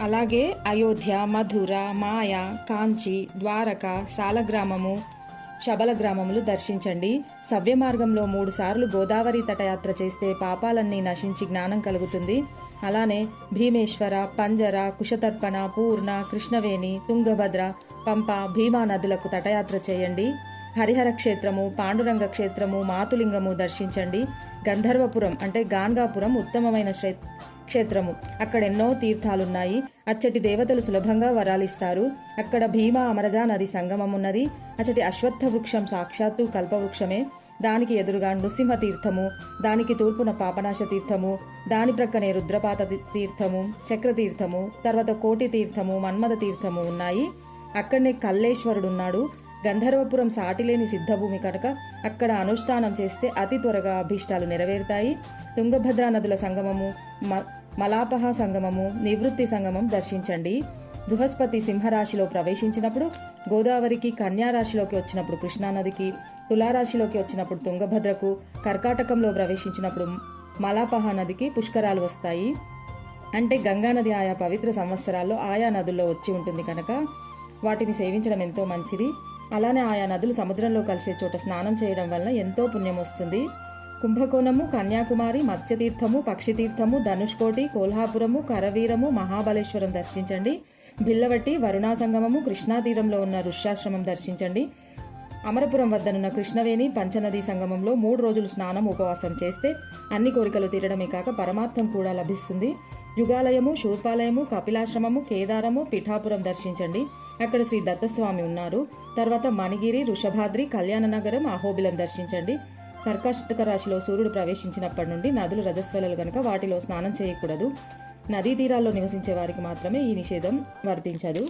అలాగే అయోధ్య, మధుర, మాయ, కాంచి, ద్వారక, సాలగ్రామము, శబల గ్రామములు దర్శించండి. సవ్య మార్గంలో 3 సార్లు గోదావరి తటయాత్ర చేస్తే పాపాలన్నీ నశించి జ్ఞానం కలుగుతుంది. అలానే భీమేశ్వర, పంజర, కుశతర్పణ, పూర్ణ, కృష్ణవేణి, తుంగభద్ర, పంప, భీమా నదులకు తటయాత్ర చేయండి. హరిహర క్షేత్రము, పాండురంగ క్షేత్రము, మాతులింగము దర్శించండి. గంధర్వపురం అంటే గాన్గాపురం ఉత్తమమైన క్షేత్రము. అక్కడ ఎన్నో తీర్థాలున్నాయి. అచ్చటి దేవతలు సులభంగా వరాలిస్తారు. అక్కడ భీమా అమరజా నది సంగమం ఉన్నది. అచ్చటి అశ్వత్థ వృక్షం సాక్షాత్తు కల్పవృక్షమే. దానికి ఎదురుగా నృసింహ తీర్థము, దానికి తూర్పున పాపనాశ తీర్థము, దాని ప్రక్కనే రుద్రపాత తీర్థము, చక్రతీర్థము, తర్వాత కోటి తీర్థము, మన్మథ తీర్థము ఉన్నాయి. అక్కడనే కల్లేశ్వరుడున్నాడు. గంధర్వపురం సాటిలేని సిద్ధభూమి కనుక అక్కడ అనుష్ఠానం చేస్తే అతి త్వరగా అభీష్టాలు నెరవేరుతాయి. తుంగభద్రా నదుల సంగమము, మలాపహ సంగమము, నివృత్తి సంగమం దర్శించండి. బృహస్పతి సింహరాశిలో ప్రవేశించినప్పుడు, గోదావరికి, కన్యారాశిలోకి వచ్చినప్పుడు కృష్ణానదికి, తులారాశిలోకి వచ్చినప్పుడు తుంగభద్రకు, కర్కాటకంలో ప్రవేశించినప్పుడు మలాపహ నదికి పుష్కరాలు వస్తాయి. అంటే గంగానది ఆయా పవిత్ర సంవత్సరాల్లో ఆయా నదుల్లో వచ్చి ఉంటుంది కనుక వాటిని సేవించడం ఎంతో మంచిది. అలానే ఆయా నదులు సముద్రంలో కలిసే చోట స్నానం చేయడం వలన ఎంతో పుణ్యం వస్తుంది. కుంభకోణము, కన్యాకుమారి, మత్స్యతీర్థము, పక్షితీర్థము, ధనుష్కోటి, కోల్హాపురము, కరవీరము, మహాబలేశ్వరం దర్శించండి. బిల్లవట్టి, వరుణా సంగమము, కృష్ణా తీరంలో ఉన్న ఋష్యాశ్రమం దర్శించండి. అమరపురం వద్దనున్న కృష్ణవేణి పంచనదీ సంగమంలో 3 రోజులు స్నానం, ఉపవాసం చేస్తే అన్ని కోరికలు తీరడమే కాక పరమార్థం కూడా లభిస్తుంది. యుగాలయము, శూర్పాలయము, కపిలాశ్రమము, కేదారము, పిఠాపురం దర్శించండి. అక్కడ శ్రీ దత్తస్వామి ఉన్నారు. తర్వాత మణిగిరి, వృషభాద్రి, కళ్యాణనగరం, అహోబిలం దర్శించండి. కర్కాటక రాశిలో సూర్యుడు ప్రవేశించినప్పటి నుండి నదులు రజస్వలలు గనుక వాటిలో స్నానం చేయకూడదు. నదీ తీరాల్లో నివసించే వారికి మాత్రమే ఈ నిషేధం వర్తించదు.